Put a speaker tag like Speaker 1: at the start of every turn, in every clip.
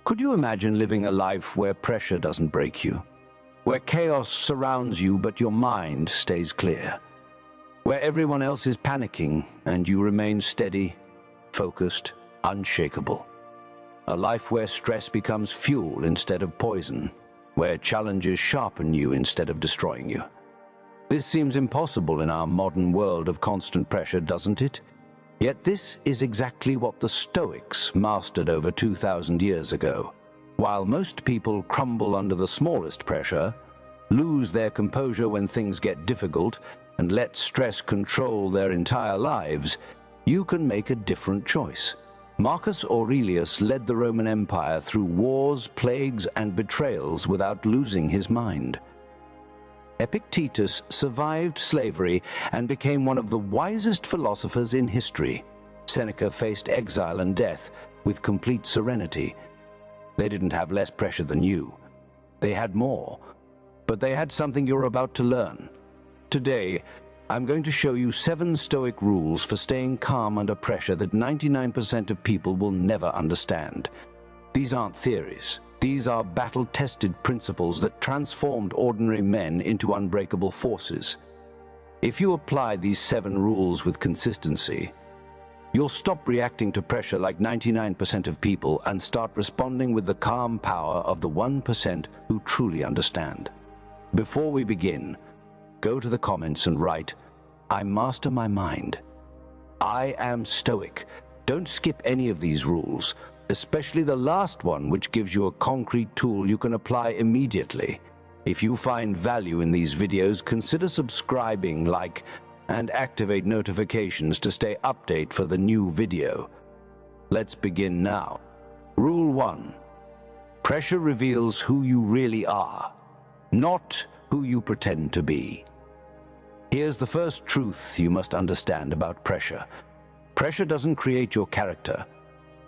Speaker 1: Could you imagine living a life where pressure doesn't break you? Where chaos surrounds you but your mind stays clear? Where everyone else is panicking and you remain steady, focused, unshakable? A life where stress becomes fuel instead of poison, where challenges sharpen you instead of destroying you. This seems impossible in our modern world of constant pressure, doesn't it? Yet this is exactly what the Stoics mastered over 2,000 years ago. While most people crumble under the smallest pressure, lose their composure when things get difficult, and let stress control their entire lives, you can make a different choice. Marcus Aurelius led the Roman Empire through wars, plagues, and betrayals without losing his mind. Epictetus survived slavery and became one of the wisest philosophers in history. Seneca faced exile and death with complete serenity. They didn't have less pressure than you. They had more, but they had something you're about to learn. Today, I'm going to show you 7 Stoic rules for staying calm under pressure that 99% of people will never understand. These aren't theories. These are battle-tested principles that transformed ordinary men into unbreakable forces. If you apply these 7 rules with consistency, you'll stop reacting to pressure like 99% of people and start responding with the calm power of the 1% who truly understand. Before we begin, go to the comments and write, "I master my mind. I am Stoic." Don't skip any of these rules, especially the last one, which gives you a concrete tool you can apply immediately. If you find value in these videos, consider subscribing, like, and activate notifications to stay updated for the new video. Let's begin now. Rule 1. Pressure reveals who you really are, not who you pretend to be. Here's the first truth you must understand about pressure. Pressure doesn't create your character.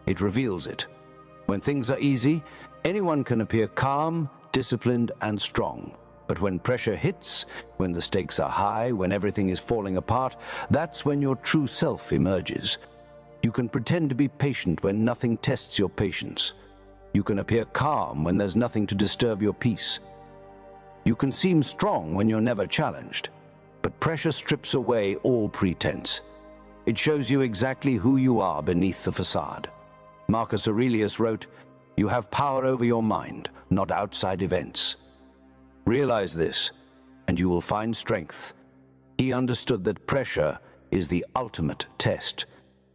Speaker 1: It reveals it. When things are easy, anyone can appear calm, disciplined, and strong. But when pressure hits, when the stakes are high, when everything is falling apart, that's when your true self emerges. You can pretend to be patient when nothing tests your patience. You can appear calm when there's nothing to disturb your peace. You can seem strong when you're never challenged. But pressure strips away all pretense. It shows you exactly who you are beneath the facade. Marcus Aurelius wrote, "You have power over your mind, not outside events." Realize this, and you will find strength. He understood that pressure is the ultimate test.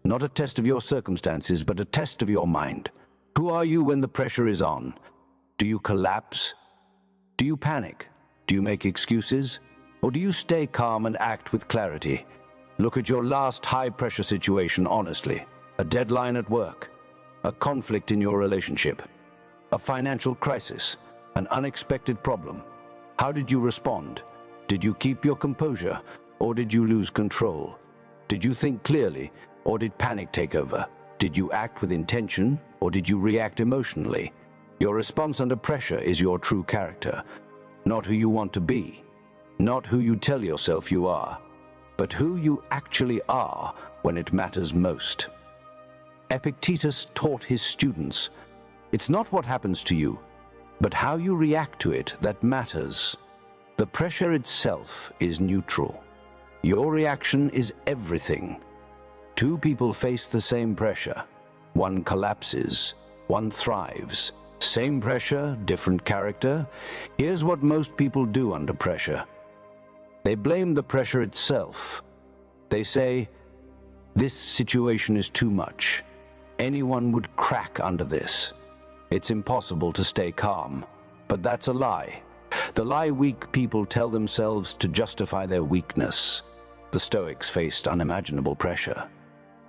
Speaker 1: Not a test of your circumstances, but a test of your mind. Who are you when the pressure is on? Do you collapse? Do you panic? Do you make excuses? Or do you stay calm and act with clarity? Look at your last high-pressure situation honestly. A deadline at work, a conflict in your relationship, a financial crisis, an unexpected problem. How did you respond? Did you keep your composure, or did you lose control? Did you think clearly, or did panic take over? Did you act with intention, or did you react emotionally? Your response under pressure is your true character, not who you want to be, not who you tell yourself you are, but who you actually are when it matters most. Epictetus taught his students, "It's not what happens to you, but how you react to it that matters." The pressure itself is neutral. Your reaction is everything. 2 people face the same pressure. One collapses, one thrives. Same pressure, different character. Here's what most people do under pressure. They blame the pressure itself. They say, "This situation is too much. Anyone would crack under this. It's impossible to stay calm." But that's a lie. The lie weak people tell themselves to justify their weakness. The Stoics faced unimaginable pressure.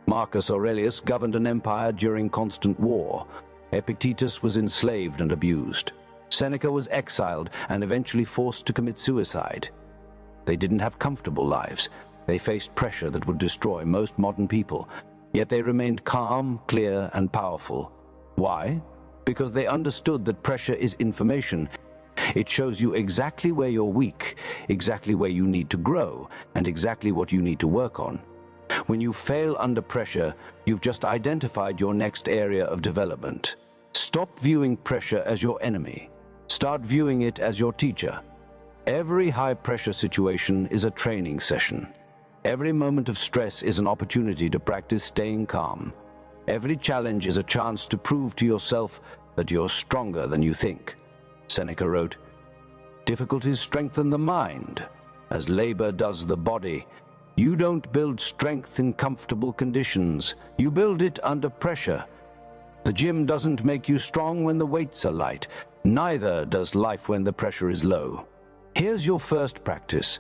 Speaker 1: Marcus Aurelius governed an empire during constant war. Epictetus was enslaved and abused. Seneca was exiled and eventually forced to commit suicide. They didn't have comfortable lives. They faced pressure that would destroy most modern people. Yet they remained calm, clear, and powerful. Why? Because they understood that pressure is information. It shows you exactly where you're weak, exactly where you need to grow, and exactly what you need to work on. When you fail under pressure, you've just identified your next area of development. Stop viewing pressure as your enemy. Start viewing it as your teacher. Every high-pressure situation is a training session. Every moment of stress is an opportunity to practice staying calm. Every challenge is a chance to prove to yourself that you're stronger than you think. Seneca wrote, "Difficulties strengthen the mind, as labor does the body. You don't build strength in comfortable conditions. You build it under pressure. The gym doesn't make you strong when the weights are light. Neither does life when the pressure is low." Here's your first practice.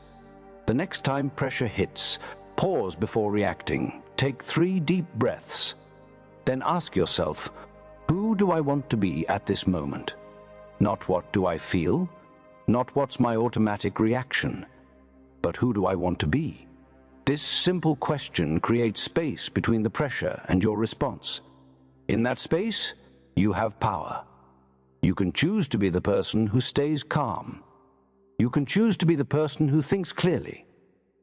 Speaker 1: The next time pressure hits, pause before reacting. Take 3 deep breaths. Then ask yourself, who do I want to be at this moment? Not what do I feel? Not what's my automatic reaction? But who do I want to be? This simple question creates space between the pressure and your response. In that space, you have power. You can choose to be the person who stays calm. You can choose to be the person who thinks clearly.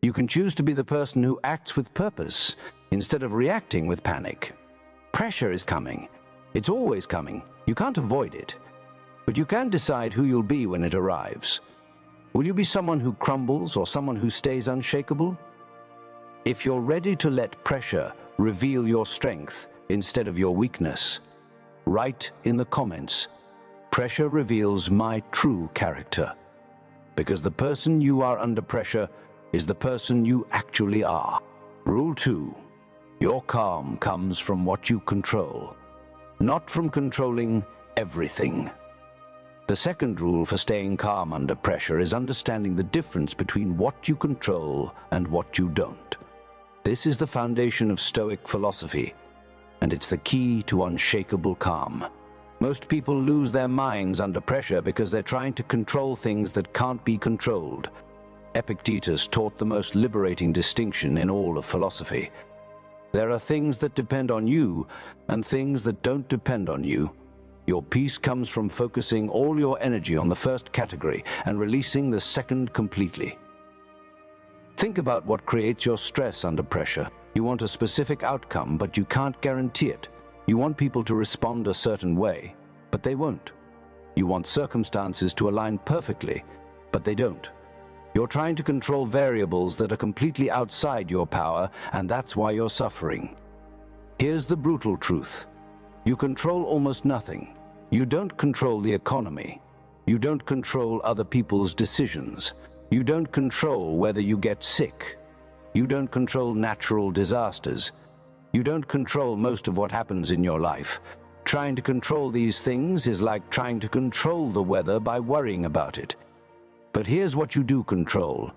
Speaker 1: You can choose to be the person who acts with purpose instead of reacting with panic. Pressure is coming. It's always coming. You can't avoid it. But you can decide who you'll be when it arrives. Will you be someone who crumbles or someone who stays unshakable? If you're ready to let pressure reveal your strength instead of your weakness, write in the comments, "Pressure reveals my true character." Because the person you are under pressure is the person you actually are. Rule 2. Your calm comes from what you control, not from controlling everything. The second rule for staying calm under pressure is understanding the difference between what you control and what you don't. This is the foundation of Stoic philosophy, and it's the key to unshakable calm. Most people lose their minds under pressure because they're trying to control things that can't be controlled. Epictetus taught the most liberating distinction in all of philosophy. There are things that depend on you and things that don't depend on you. Your peace comes from focusing all your energy on the first category and releasing the second completely. Think about what creates your stress under pressure. You want a specific outcome, but you can't guarantee it. You want people to respond a certain way, but they won't. You want circumstances to align perfectly, but they don't. You're trying to control variables that are completely outside your power, and that's why you're suffering. Here's the brutal truth. You control almost nothing. You don't control the economy. You don't control other people's decisions. You don't control whether you get sick. You don't control natural disasters. You don't control most of what happens in your life. Trying to control these things is like trying to control the weather by worrying about it. But here's what you do control.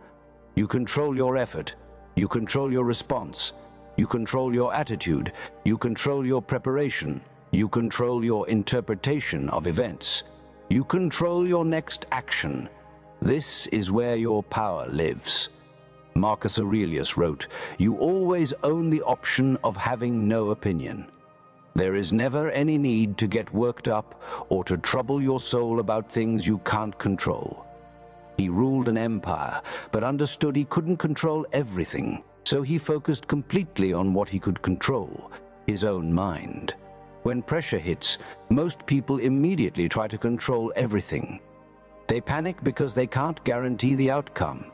Speaker 1: You control your effort. You control your response. You control your attitude. You control your preparation. You control your interpretation of events. You control your next action. This is where your power lives. Marcus Aurelius wrote, "You always own the option of having no opinion. There is never any need to get worked up or to trouble your soul about things you can't control." He ruled an empire, but understood he couldn't control everything, so he focused completely on what he could control, his own mind. When pressure hits, most people immediately try to control everything. They panic because they can't guarantee the outcome.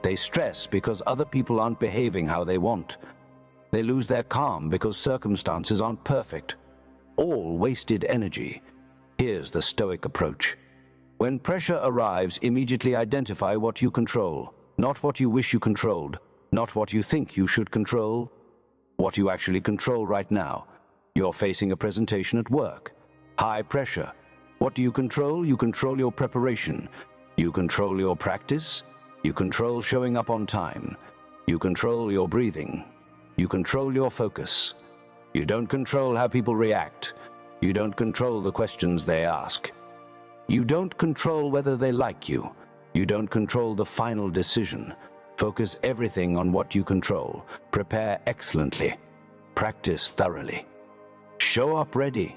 Speaker 1: They stress because other people aren't behaving how they want. They lose their calm because circumstances aren't perfect. All wasted energy. Here's the Stoic approach. When pressure arrives, immediately identify what you control, not what you wish you controlled, not what you think you should control, what you actually control right now. You're facing a presentation at work. High pressure. What do you control? You control your preparation. You control your practice. You control showing up on time. You control your breathing. You control your focus. You don't control how people react. You don't control the questions they ask. You don't control whether they like you. You don't control the final decision. Focus everything on what you control. Prepare excellently. Practice thoroughly. Show up ready.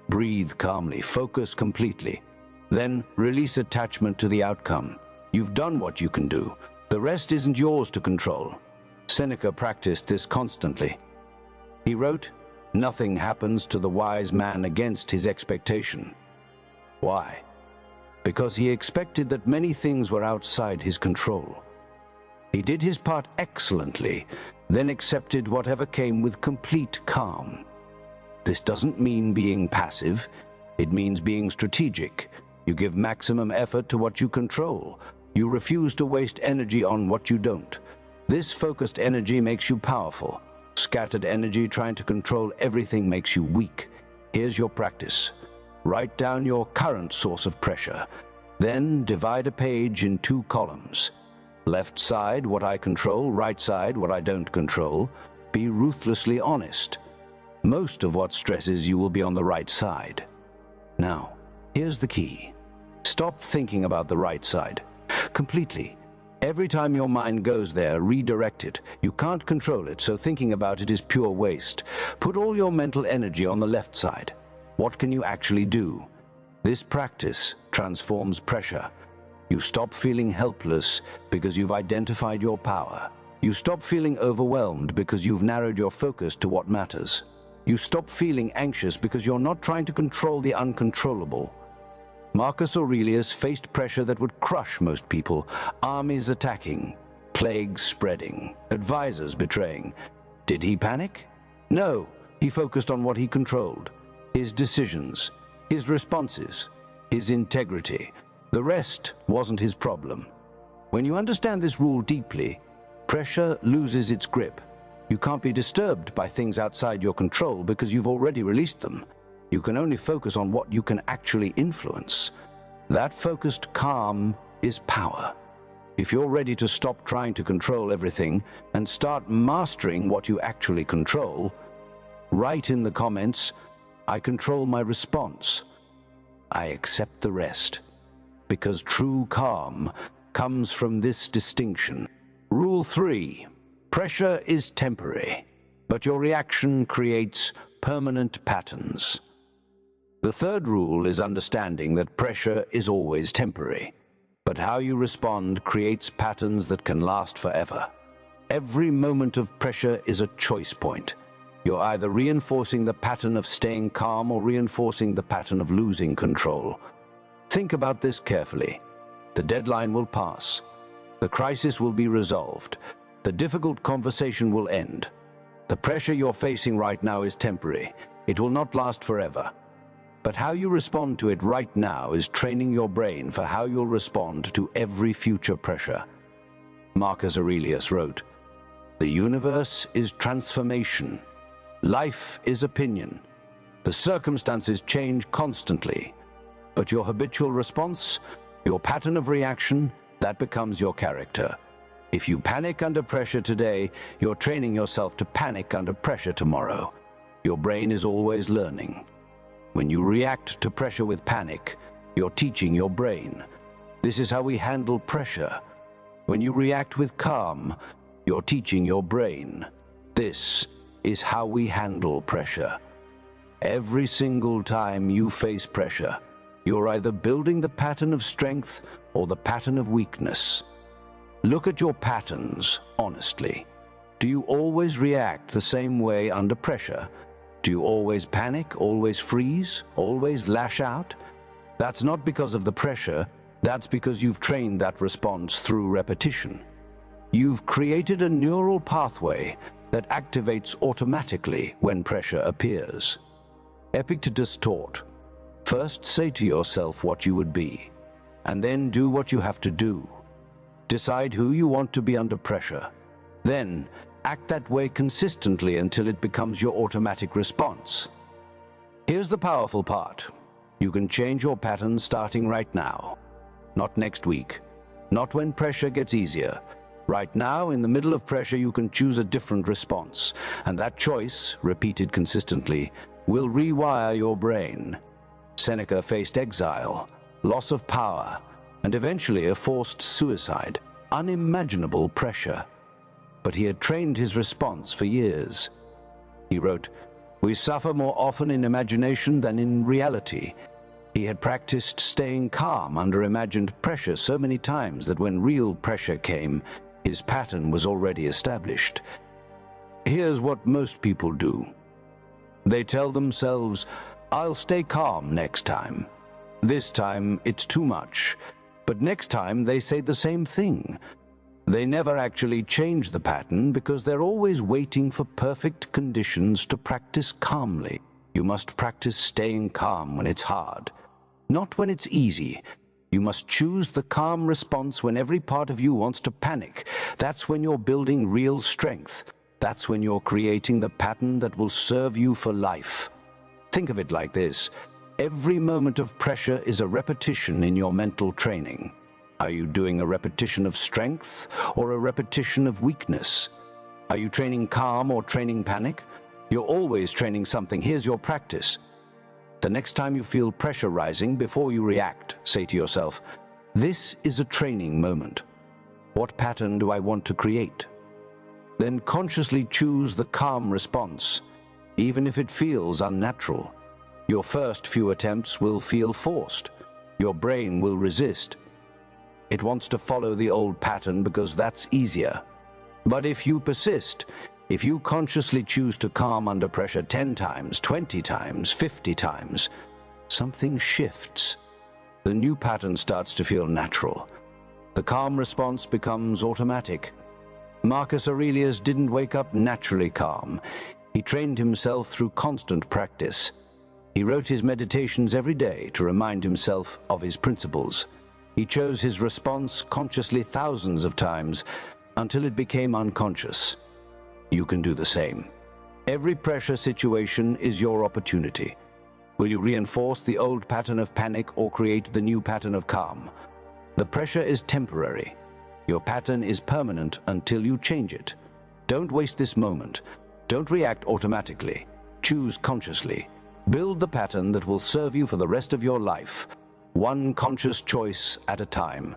Speaker 1: Breathe calmly. Focus completely. Then release attachment to the outcome. You've done what you can do. The rest isn't yours to control. Seneca practiced this constantly. He wrote, Nothing happens to the wise man against his expectation. Why? Because he expected that many things were outside his control. He did his part excellently, then accepted whatever came with complete calm. This doesn't mean being passive. It means being strategic. You give maximum effort to what you control. You refuse to waste energy on what you don't. This focused energy makes you powerful. Scattered energy trying to control everything makes you weak. Here's your practice. Write down your current source of pressure. Then divide a page in 2 columns. Left side, what I control. Right side, what I don't control. Be ruthlessly honest. Most of what stresses you will be on the right side. Now, here's the key. Stop thinking about the right side. Completely. Every time your mind goes there, redirect it. You can't control it, so thinking about it is pure waste. Put all your mental energy on the left side. What can you actually do? This practice transforms pressure. You stop feeling helpless because you've identified your power. You stop feeling overwhelmed because you've narrowed your focus to what matters. You stop feeling anxious because you're not trying to control the uncontrollable. Marcus Aurelius faced pressure that would crush most people. Armies attacking, plagues spreading, advisors betraying. Did he panic? No, he focused on what he controlled. His decisions, his responses, his integrity. The rest wasn't his problem. When you understand this rule deeply, pressure loses its grip. You can't be disturbed by things outside your control because you've already released them. You can only focus on what you can actually influence. That focused calm is power. If you're ready to stop trying to control everything and start mastering what you actually control, write in the comments, "I control my response. I accept the rest." Because true calm comes from this distinction. Rule 3. Pressure is temporary, but your reaction creates permanent patterns. The third rule is understanding that pressure is always temporary, but how you respond creates patterns that can last forever. Every moment of pressure is a choice point. You're either reinforcing the pattern of staying calm or reinforcing the pattern of losing control. Think about this carefully. The deadline will pass. The crisis will be resolved. The difficult conversation will end. The pressure you're facing right now is temporary. It will not last forever. But how you respond to it right now is training your brain for how you'll respond to every future pressure. Marcus Aurelius wrote, "The universe is transformation. Life is opinion. The circumstances change constantly. But your habitual response, your pattern of reaction, that becomes your character. If you panic under pressure today, you're training yourself to panic under pressure tomorrow. Your brain is always learning. When you react to pressure with panic, you're teaching your brain. This is how we handle pressure. When you react with calm, you're teaching your brain. This is how we handle pressure. Every single time you face pressure, you're either building the pattern of strength or the pattern of weakness. Look at your patterns honestly. Do you always react the same way under pressure? Do you always panic, always freeze, always lash out? That's not because of the pressure, that's because you've trained that response through repetition. You've created a neural pathway that activates automatically when pressure appears. Epictetus taught, first say to yourself what you would be, and then do what you have to do. Decide who you want to be under pressure. Then, act that way consistently until it becomes your automatic response. Here's the powerful part. You can change your pattern starting right now. Not next week. Not when pressure gets easier. Right now, in the middle of pressure, you can choose a different response. And that choice, repeated consistently, will rewire your brain. Seneca faced exile, loss of power, and eventually a forced suicide. Unimaginable pressure. But he had trained his response for years. He wrote, "We suffer more often in imagination than in reality." He had practiced staying calm under imagined pressure so many times that when real pressure came, his pattern was already established. Here's what most people do. They tell themselves, "I'll stay calm next time. This time it's too much." But next time they say the same thing. They never actually change the pattern because they're always waiting for perfect conditions to practice calmly. You must practice staying calm when it's hard, not when it's easy. You must choose the calm response when every part of you wants to panic. That's when you're building real strength. That's when you're creating the pattern that will serve you for life. Think of it like this. Every moment of pressure is a repetition in your mental training. Are you doing a repetition of strength or a repetition of weakness? Are you training calm or training panic? You're always training something. Here's your practice. The next time you feel pressure rising, before you react, say to yourself, "This is a training moment. What pattern do I want to create?" Then consciously choose the calm response, even if it feels unnatural. Your first few attempts will feel forced. Your brain will resist. It wants to follow the old pattern because that's easier. But if you persist, if you consciously choose to calm under pressure 10 times, 20 times, 50 times, something shifts. The new pattern starts to feel natural. The calm response becomes automatic. Marcus Aurelius didn't wake up naturally calm. He trained himself through constant practice. He wrote his meditations every day to remind himself of his principles. He chose his response consciously thousands of times until it became unconscious. You can do the same. Every pressure situation is your opportunity. Will you reinforce the old pattern of panic or create the new pattern of calm? The pressure is temporary. Your pattern is permanent until you change it. Don't waste this moment. Don't react automatically. Choose consciously. Build the pattern that will serve you for the rest of your life, one conscious choice at a time.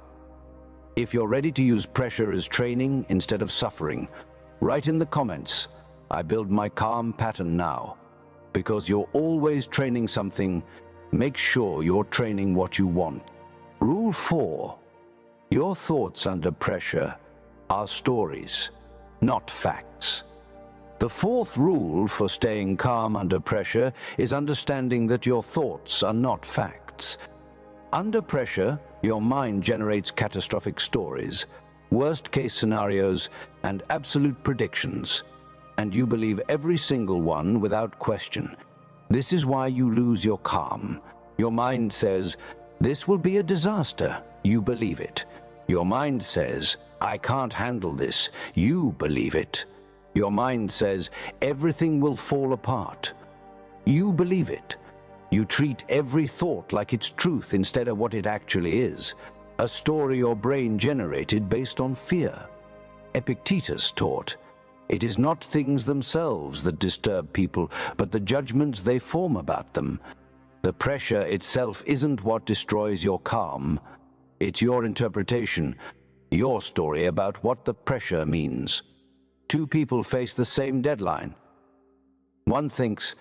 Speaker 1: If you're ready to use pressure as training instead of suffering, write in the comments, "I build my calm pattern now." Because you're always training something, make sure you're training what you want. Rule 4. Your thoughts under pressure are stories, not facts. The fourth rule for staying calm under pressure is understanding that your thoughts are not facts. Under pressure, your mind generates catastrophic stories, worst-case scenarios, and absolute predictions. And you believe every single one without question. This is why you lose your calm. Your mind says, "This will be a disaster." You believe it. Your mind says, "I can't handle this." You believe it. Your mind says, "Everything will fall apart." You believe it. You treat every thought like it's truth instead of what it actually is, a story your brain generated based on fear. Epictetus taught, "It is not things themselves that disturb people, but the judgments they form about them." The pressure itself isn't what destroys your calm. It's your interpretation, your story about what the pressure means. Two people face the same deadline. One thinks,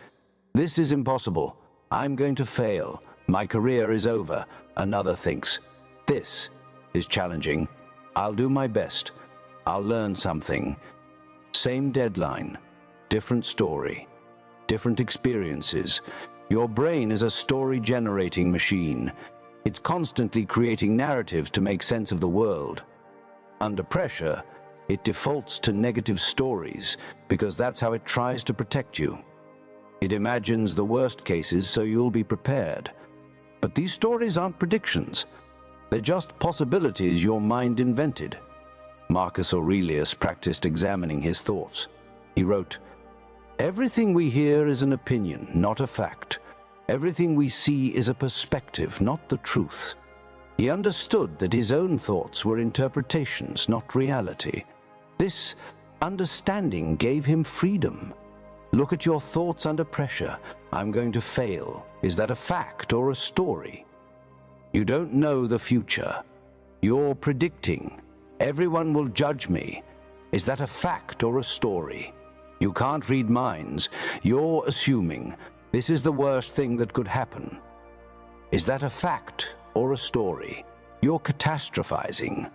Speaker 1: "This is impossible. I'm going to fail. My career is over." Another thinks, "This is challenging. I'll do my best. I'll learn something." Same deadline, different story, different experiences. Your brain is a story-generating machine. It's constantly creating narratives to make sense of the world. Under pressure, it defaults to negative stories because that's how it tries to protect you. It imagines the worst cases so you'll be prepared. But these stories aren't predictions. They're just possibilities your mind invented. Marcus Aurelius practiced examining his thoughts. He wrote, "Everything we hear is an opinion, not a fact. Everything we see is a perspective, not the truth." He understood that his own thoughts were interpretations, not reality. This understanding gave him freedom. Look at your thoughts under pressure. "I'm going to fail." Is that a fact or a story? You don't know the future. You're predicting. "Everyone will judge me." Is that a fact or a story? You can't read minds. You're assuming. "This is the worst thing that could happen." Is that a fact or a story? You're catastrophizing.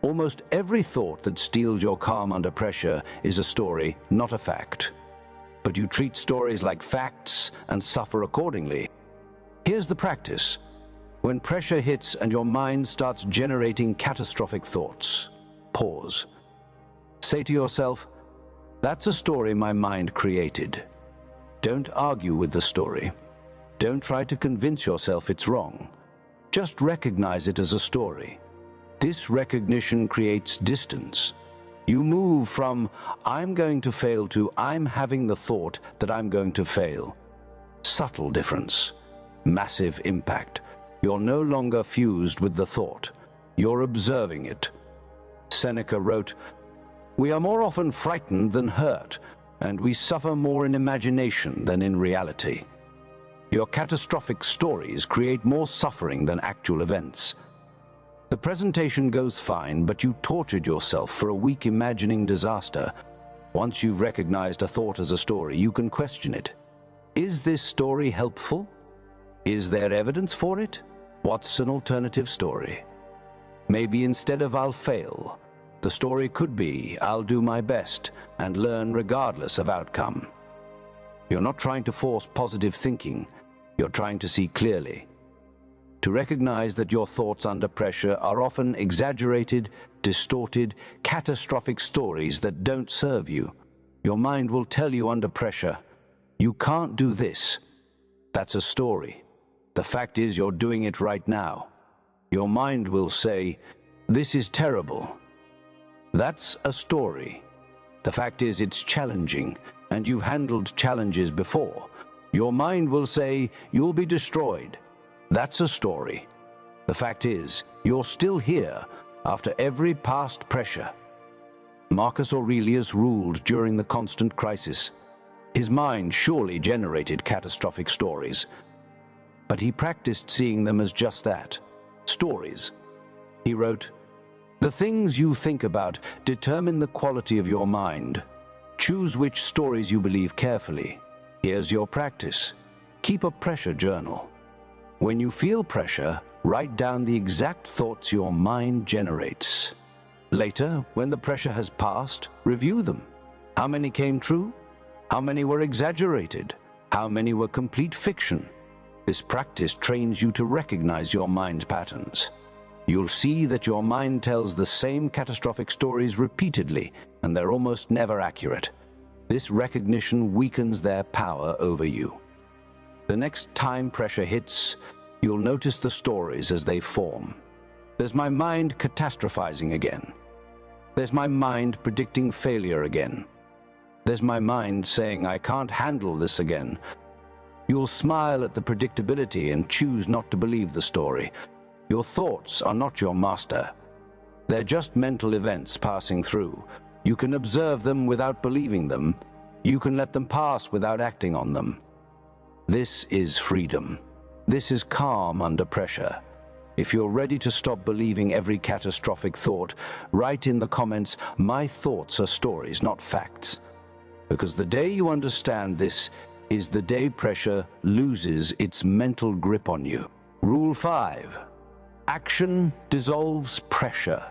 Speaker 1: Almost every thought that steals your calm under pressure is a story, not a fact. but you treat stories like facts and suffer accordingly. Here's the practice. When pressure hits and your mind starts generating catastrophic thoughts, pause. Say to yourself, "That's a story my mind created." Don't argue with the story. Don't try to convince yourself it's wrong. Just recognize it as a story. This recognition creates distance. You move from "I'm going to fail" to "I'm having the thought that I'm going to fail." Subtle difference, massive impact. You're no longer fused with the thought. You're observing it. Seneca wrote, "We are more often frightened than hurt, and we suffer more in imagination than in reality." Your catastrophic stories create more suffering than actual events. The presentation goes fine, but you tortured yourself for a week imagining disaster. Once you've recognized a thought as a story, you can question it. Is this story helpful? Is there evidence for it? What's an alternative story? Maybe instead of "I'll fail," the story could be "I'll do my best and learn regardless of outcome." You're not trying to force positive thinking. You're trying to see clearly. To recognize that your thoughts under pressure are often exaggerated, distorted, catastrophic stories that don't serve you. Your mind will tell you under pressure, "You can't do this." That's a story. The fact is, you're doing it right now. Your mind will say, "This is terrible." That's a story. The fact is, it's challenging, and you've handled challenges before. Your mind will say, "You'll be destroyed." That's a story. The fact is, you're still here after every past pressure. Marcus Aurelius ruled during the constant crisis. His mind surely generated catastrophic stories, but he practiced seeing them as just that, stories. He wrote, "The things you think about determine the quality of your mind. Choose which stories you believe carefully. Here's your practice. Keep a pressure journal. When you feel pressure, write down the exact thoughts your mind generates. Later, when the pressure has passed, review them. How many came true? How many were exaggerated? How many were complete fiction? This practice trains you to recognize your mind's patterns. You'll see that your mind tells the same catastrophic stories repeatedly, and they're almost never accurate. This recognition weakens their power over you. The next time pressure hits, you'll notice the stories as they form. There's my mind catastrophizing again. There's my mind predicting failure again. There's my mind saying I can't handle this again. You'll smile at the predictability and choose not to believe the story. Your thoughts are not your master. They're just mental events passing through. You can observe them without believing them. You can let them pass without acting on them. This is freedom. This is calm under pressure. If you're ready to stop believing every catastrophic thought, write in the comments, "My thoughts are stories, not facts." Because the day you understand this is the day pressure loses its mental grip on you. Rule 5. Action dissolves pressure.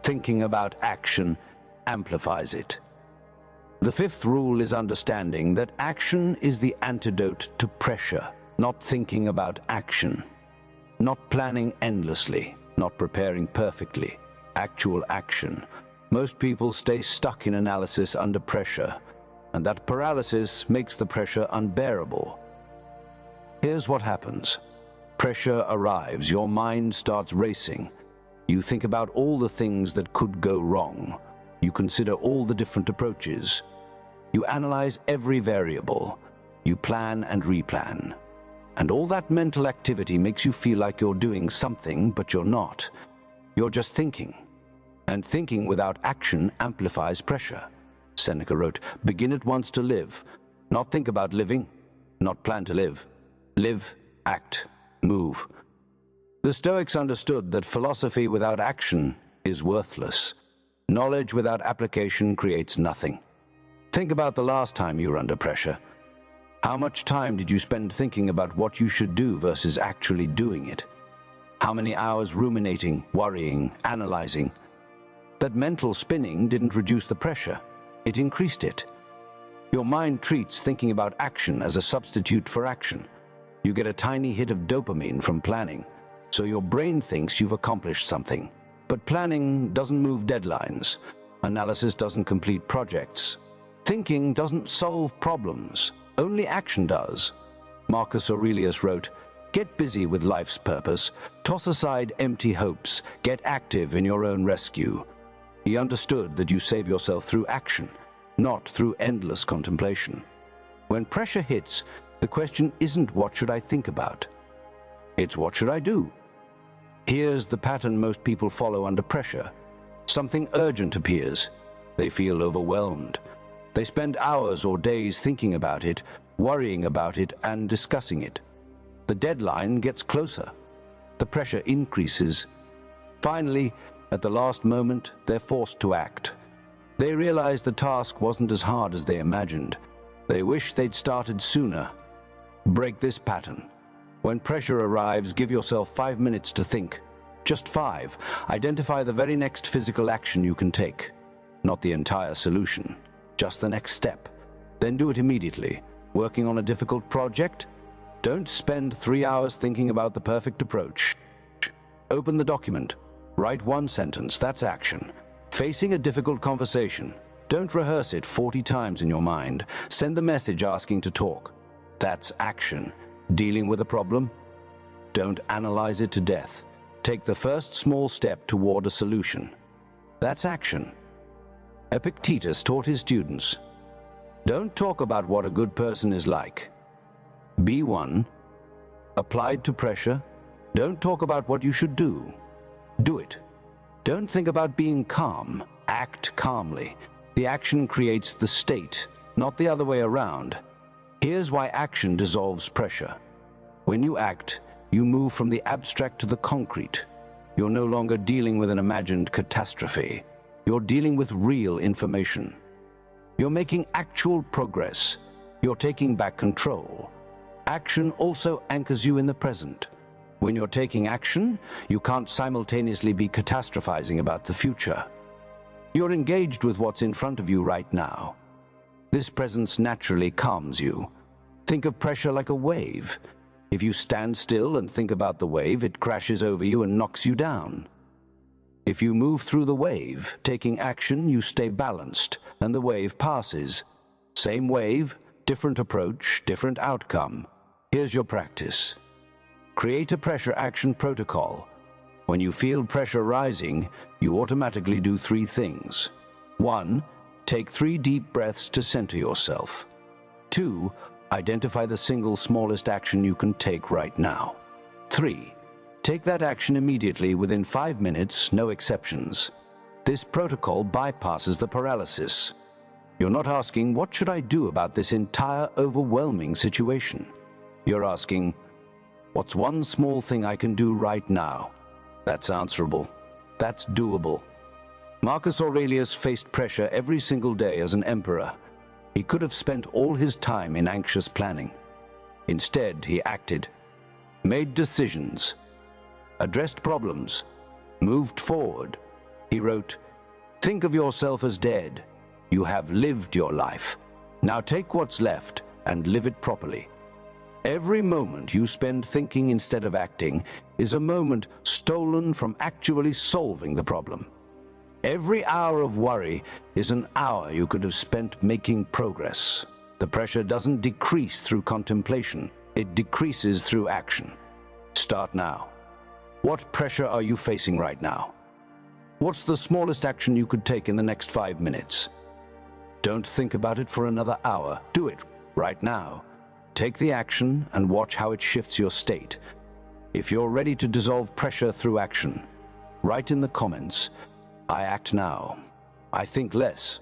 Speaker 1: Thinking about action amplifies it. The 5th rule is understanding that action is the antidote to pressure, not thinking about action. Not planning endlessly, not preparing perfectly. Actual action. Most people stay stuck in analysis under pressure, and that paralysis makes the pressure unbearable. Here's what happens. Pressure arrives, your mind starts racing. You think about all the things that could go wrong. You consider all the different approaches. You analyze every variable. You plan and replan. And all that mental activity makes you feel like you're doing something, but you're not. You're just thinking. And thinking without action amplifies pressure. Seneca wrote, "Begin at once to live. Not think about living, not plan to live. Live, act, move." The Stoics understood that philosophy without action is worthless. Knowledge without application creates nothing. Think about the last time you were under pressure. How much time did you spend thinking about what you should do versus actually doing it? How many hours ruminating, worrying, analyzing? That mental spinning didn't reduce the pressure. It increased it. Your mind treats thinking about action as a substitute for action. You get a tiny hit of dopamine from planning, so your brain thinks you've accomplished something. But planning doesn't move deadlines. Analysis doesn't complete projects. Thinking doesn't solve problems. Only action does. Marcus Aurelius wrote, "Get busy with life's purpose. Toss aside empty hopes. Get active in your own rescue." He understood that you save yourself through action, not through endless contemplation. When pressure hits, the question isn't what should I think about? It's what should I do? Here's the pattern most people follow under pressure. Something urgent appears. They feel overwhelmed. They spend hours or days thinking about it, worrying about it, and discussing it. The deadline gets closer. The pressure increases. Finally, at the last moment, they're forced to act. They realize the task wasn't as hard as they imagined. They wish they'd started sooner. Break this pattern. When pressure arrives, give yourself 5 minutes to think. Just 5. Identify the very next physical action you can take. Not the entire solution, just the next step. Then do it immediately. Working on a difficult project? Don't spend 3 hours thinking about the perfect approach. Open the document. Write 1 sentence, that's action. Facing a difficult conversation. Don't rehearse it 40 times in your mind. Send the message asking to talk. That's action. Dealing with a problem? Don't analyze it to death. Take the first small step toward a solution. That's action. Epictetus taught his students, don't talk about what a good person is like. Be one. Applied to pressure, don't talk about what you should do. Do it. Don't think about being calm. Act calmly. The action creates the state, not the other way around. Here's why action dissolves pressure. When you act, you move from the abstract to the concrete. You're no longer dealing with an imagined catastrophe. You're dealing with real information. You're making actual progress. You're taking back control. Action also anchors you in the present. When you're taking action, you can't simultaneously be catastrophizing about the future. You're engaged with what's in front of you right now. This presence naturally calms you. Think of pressure like a wave. If you stand still and think about the wave, it crashes over you and knocks you down. If you move through the wave, taking action, you stay balanced, and the wave passes. Same wave, different approach, different outcome. Here's your practice. Create a pressure action protocol. When you feel pressure rising, you automatically do 3 things. 1. Take 3 deep breaths to center yourself. 2. Identify the single smallest action you can take right now. 3. Take that action immediately within 5 minutes, no exceptions. This protocol bypasses the paralysis. You're not asking, what should I do about this entire overwhelming situation? You're asking, what's one small thing I can do right now? That's answerable. That's doable. Marcus Aurelius faced pressure every single day as an emperor. He could have spent all his time in anxious planning. Instead, he acted, made decisions, addressed problems, moved forward. He wrote, "Think of yourself as dead. You have lived your life. Now take what's left and live it properly." Every moment you spend thinking instead of acting is a moment stolen from actually solving the problem. Every hour of worry is an hour you could have spent making progress. The pressure doesn't decrease through contemplation, it decreases through action. Start now. What pressure are you facing right now? What's the smallest action you could take in the next 5 minutes? Don't think about it for another hour. Do it right now. Take the action and watch how it shifts your state. If you're ready to dissolve pressure through action, write in the comments, "I act now. I think less,"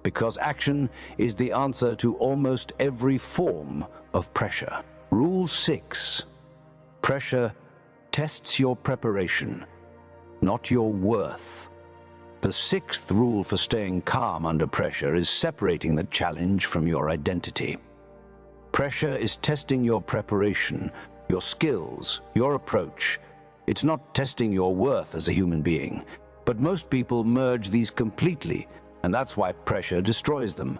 Speaker 1: because action is the answer to almost every form of pressure. Rule 6. Pressure tests your preparation, not your worth. The 6th rule for staying calm under pressure is separating the challenge from your identity. Pressure is testing your preparation, your skills, your approach. It's not testing your worth as a human being. But most people merge these completely, and that's why pressure destroys them.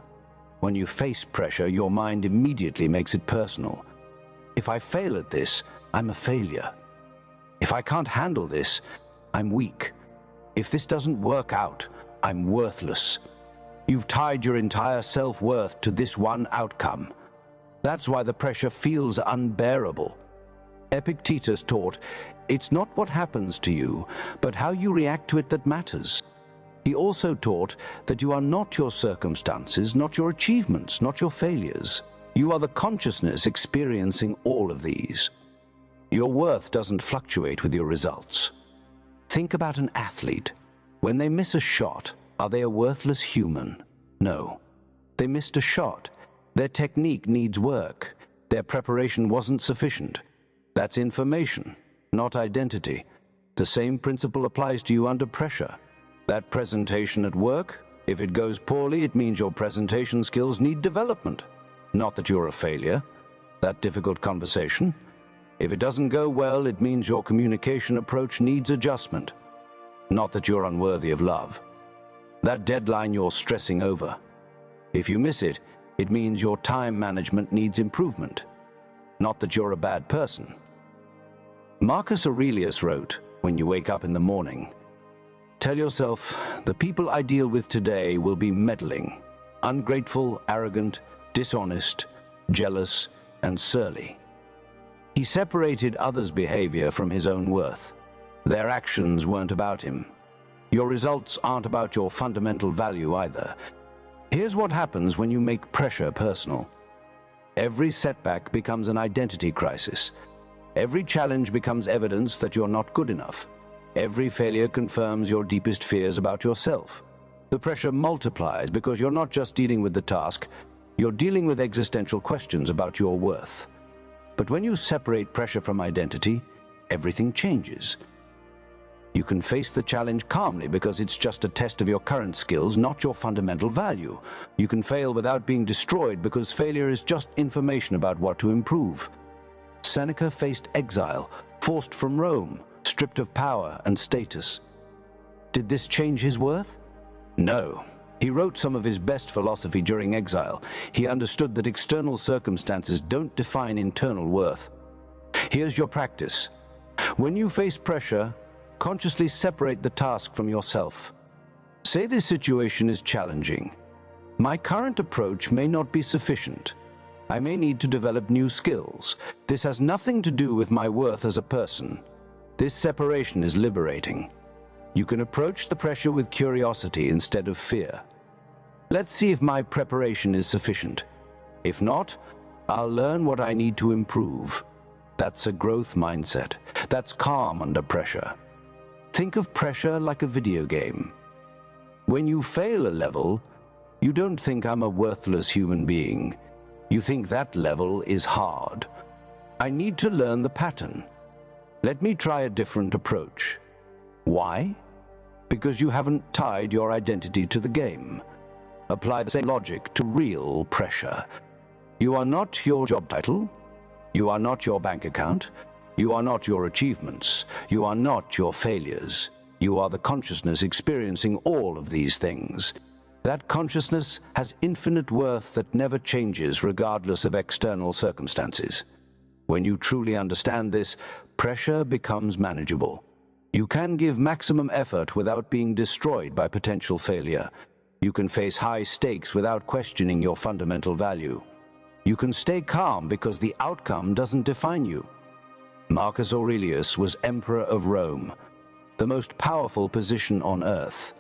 Speaker 1: When you face pressure, your mind immediately makes it personal. If I fail at this, I'm a failure. If I can't handle this, I'm weak. If this doesn't work out, I'm worthless. You've tied your entire self-worth to this one outcome. That's why the pressure feels unbearable. Epictetus taught, it's not what happens to you, but how you react to it that matters. He also taught that you are not your circumstances, not your achievements, not your failures. You are the consciousness experiencing all of these. Your worth doesn't fluctuate with your results. Think about an athlete. When they miss a shot, are they a worthless human? No. They missed a shot. Their technique needs work. Their preparation wasn't sufficient. That's information, not identity. The same principle applies to you under pressure. That presentation at work, if it goes poorly, it means your presentation skills need development. Not that you're a failure. That difficult conversation, if it doesn't go well, it means your communication approach needs adjustment. Not that you're unworthy of love. That deadline you're stressing over, if you miss it, it means your time management needs improvement. Not that you're a bad person. Marcus Aurelius wrote, when you wake up in the morning, tell yourself, the people I deal with today will be meddling, ungrateful, arrogant, dishonest, jealous, and surly. He separated others' behavior from his own worth. Their actions weren't about him. Your results aren't about your fundamental value either. Here's what happens when you make pressure personal. Every setback becomes an identity crisis. Every challenge becomes evidence that you're not good enough. Every failure confirms your deepest fears about yourself. The pressure multiplies because you're not just dealing with the task, you're dealing with existential questions about your worth. But when you separate pressure from identity, everything changes. You can face the challenge calmly because it's just a test of your current skills, not your fundamental value. You can fail without being destroyed because failure is just information about what to improve. Seneca faced exile, forced from Rome, stripped of power and status. Did this change his worth? No. He wrote some of his best philosophy during exile. He understood that external circumstances don't define internal worth. Here's your practice. When you face pressure, consciously separate the task from yourself. Say this situation is challenging. My current approach may not be sufficient. I may need to develop new skills. This has nothing to do with my worth as a person. This separation is liberating. You can approach the pressure with curiosity instead of fear. Let's see if my preparation is sufficient. If not, I'll learn what I need to improve. That's a growth mindset. That's calm under pressure. Think of pressure like a video game. When you fail a level, you don't think I'm a worthless human being. You think that level is hard. I need to learn the pattern. Let me try a different approach. Why? Because you haven't tied your identity to the game. Apply the same logic to real pressure. You are not your job title. You are not your bank account. You are not your achievements. You are not your failures. You are the consciousness experiencing all of these things. That consciousness has infinite worth that never changes regardless of external circumstances. When you truly understand this, pressure becomes manageable. You can give maximum effort without being destroyed by potential failure. You can face high stakes without questioning your fundamental value. You can stay calm because the outcome doesn't define you. Marcus Aurelius was Emperor of Rome, the most powerful position on earth.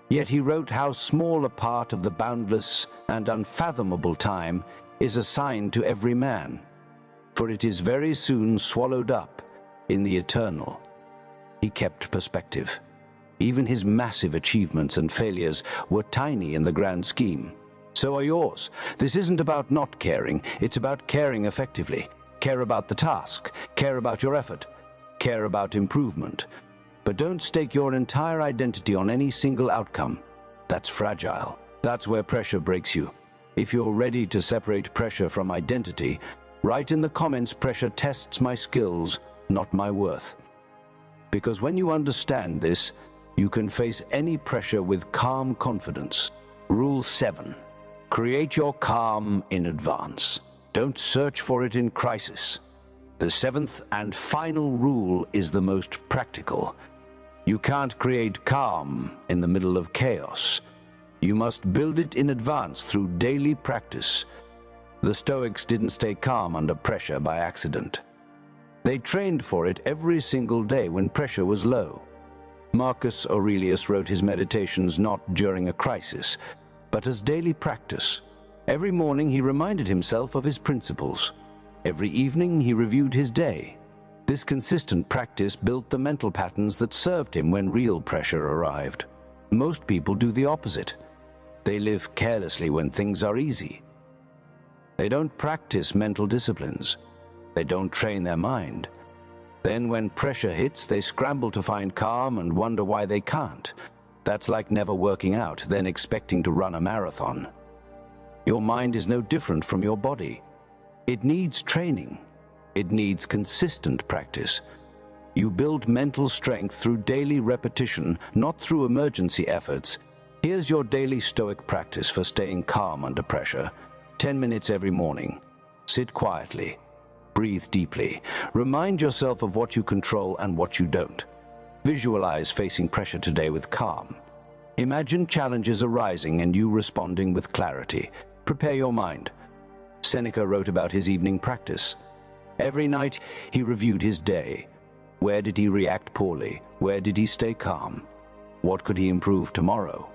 Speaker 1: Yet he wrote how small a part of the boundless and unfathomable time is assigned to every man, for it is very soon swallowed up in the eternal. He kept perspective. Even his massive achievements and failures were tiny in the grand scheme. So are yours. This isn't about not caring, it's about caring effectively. Care about the task, care about your effort, care about improvement. But don't stake your entire identity on any single outcome. That's fragile. That's where pressure breaks you. If you're ready to separate pressure from identity, write in the comments, pressure tests my skills, not my worth. Because when you understand this, you can face any pressure with calm confidence. Rule 7. Create your calm in advance. Don't search for it in crisis. The seventh and final rule is the most practical. You can't create calm in the middle of chaos. You must build it in advance through daily practice. The Stoics didn't stay calm under pressure by accident. They trained for it every single day when pressure was low. Marcus Aurelius wrote his meditations not during a crisis, but as daily practice. Every morning he reminded himself of his principles. Every evening he reviewed his day. This consistent practice built the mental patterns that served him when real pressure arrived. Most people do the opposite. They live carelessly when things are easy. They don't practice mental disciplines. They don't train their mind. Then when pressure hits, they scramble to find calm and wonder why they can't. That's like never working out, then expecting to run a marathon. Your mind is no different from your body. It needs training. It needs consistent practice. You build mental strength through daily repetition, not through emergency efforts. Here's your daily Stoic practice for staying calm under pressure. 10 minutes every morning. Sit quietly. Breathe deeply. Remind yourself of what you control and what you don't. Visualize facing pressure today with calm. Imagine challenges arising and you responding with clarity. Prepare your mind. Seneca wrote about his evening practice. Every night he reviewed his day. Where did he react poorly? Where did he stay calm? What could he improve tomorrow?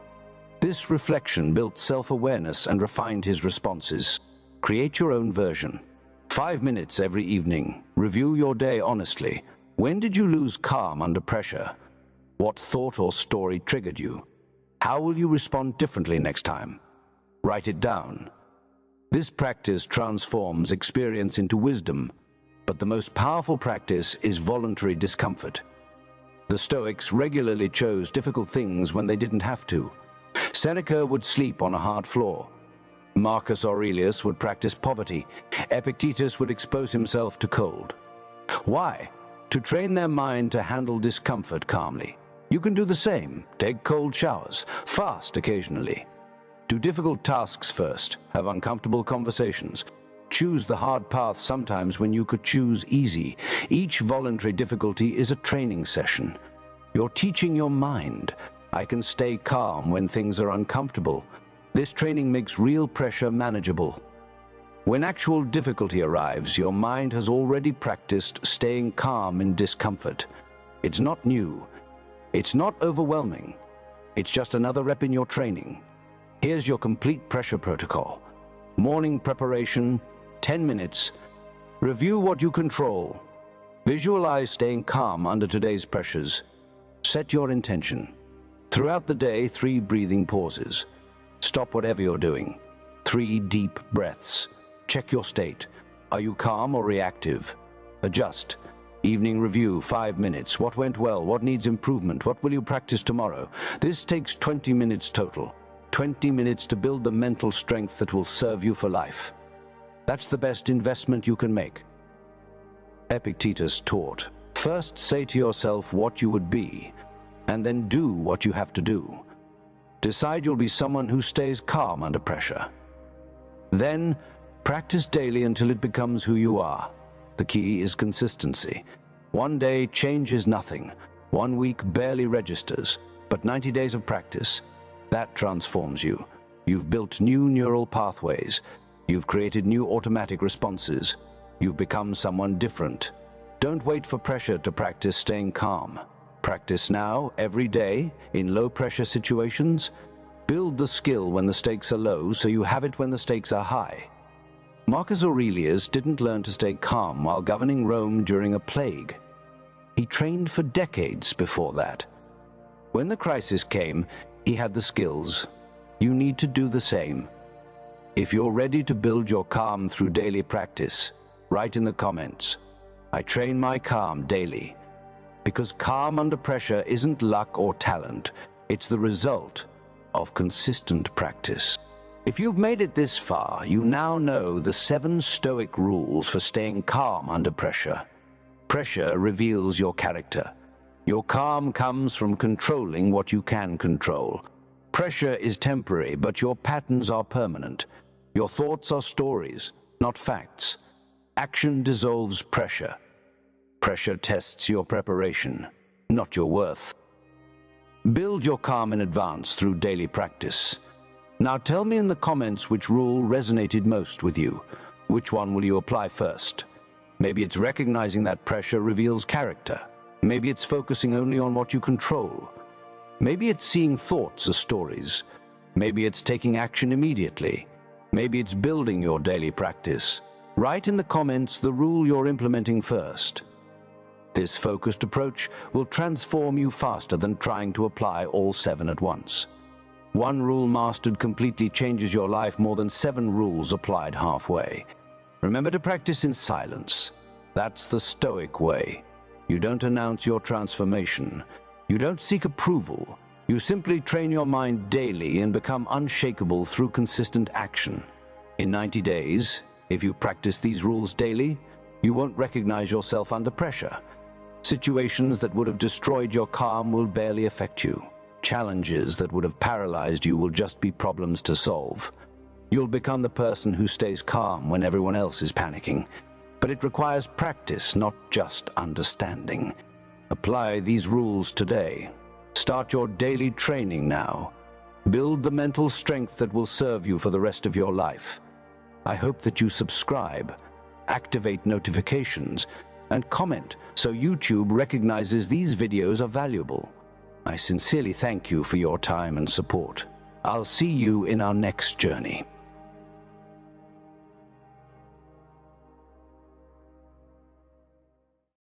Speaker 1: This reflection built self-awareness and refined his responses. Create your own version. 5 minutes every evening. Review your day honestly. When did you lose calm under pressure? What thought or story triggered you? How will you respond differently next time? Write it down. This practice transforms experience into wisdom, but the most powerful practice is voluntary discomfort. The Stoics regularly chose difficult things when they didn't have to. Seneca would sleep on a hard floor. Marcus Aurelius would practice poverty. Epictetus would expose himself to cold. Why? To train their mind to handle discomfort calmly. You can do the same. Take cold showers. Fast occasionally. Do difficult tasks first. Have uncomfortable conversations. Choose the hard path sometimes when you could choose easy. Each voluntary difficulty is a training session. You're teaching your mind. I can stay calm when things are uncomfortable. This training makes real pressure manageable. When actual difficulty arrives, your mind has already practiced staying calm in discomfort. It's not new. It's not overwhelming. It's just another rep in your training. Here's your complete pressure protocol. Morning preparation, 10 minutes. Review what you control. Visualize staying calm under today's pressures. Set your intention. Throughout the day, 3 breathing pauses. Stop whatever you're doing. 3 deep breaths. Check your state. Are you calm or reactive? Adjust. Evening review, 5 minutes. What went well? What needs improvement? What will you practice tomorrow? This takes 20 minutes total. 20 minutes to build the mental strength that will serve you for life. That's the best investment you can make. Epictetus taught, first say to yourself what you would be, and then do what you have to do. Decide you'll be someone who stays calm under pressure. Then, practice daily until it becomes who you are. The key is consistency. One day changes nothing. 1 week barely registers. But 90 days of practice, that transforms you. You've built new neural pathways. You've created new automatic responses. You've become someone different. Don't wait for pressure to practice staying calm. Practice now, every day, in low-pressure situations. Build the skill when the stakes are low so you have it when the stakes are high. Marcus Aurelius didn't learn to stay calm while governing Rome during a plague. He trained for decades before that. When the crisis came, he had the skills. You need to do the same. If you're ready to build your calm through daily practice, write in the comments, I train my calm daily. Because calm under pressure isn't luck or talent, it's the result of consistent practice. If you've made it this far, you now know the 7 Stoic rules for staying calm under pressure. Pressure reveals your character. Your calm comes from controlling what you can control. Pressure is temporary, but your patterns are permanent. Your thoughts are stories, not facts. Action dissolves pressure. Pressure tests your preparation, not your worth. Build your calm in advance through daily practice. Now tell me in the comments which rule resonated most with you. Which one will you apply first? Maybe it's recognizing that pressure reveals character. Maybe it's focusing only on what you control. Maybe it's seeing thoughts as stories. Maybe it's taking action immediately. Maybe it's building your daily practice. Write in the comments the rule you're implementing first. This focused approach will transform you faster than trying to apply all 7 at once. One rule mastered completely changes your life more than 7 rules applied halfway. Remember to practice in silence. That's the Stoic way. You don't announce your transformation. You don't seek approval. You simply train your mind daily and become unshakable through consistent action. In 90 days, if you practice these rules daily, you won't recognize yourself under pressure. Situations that would have destroyed your calm will barely affect you. Challenges that would have paralyzed you will just be problems to solve. You'll become the person who stays calm when everyone else is panicking. But it requires practice, not just understanding. Apply these rules today. Start your daily training now. Build the mental strength that will serve you for the rest of your life. I hope that you subscribe, activate notifications, and comment so YouTube recognizes these videos are valuable. I sincerely thank you for your time and support. I'll see you in our next journey.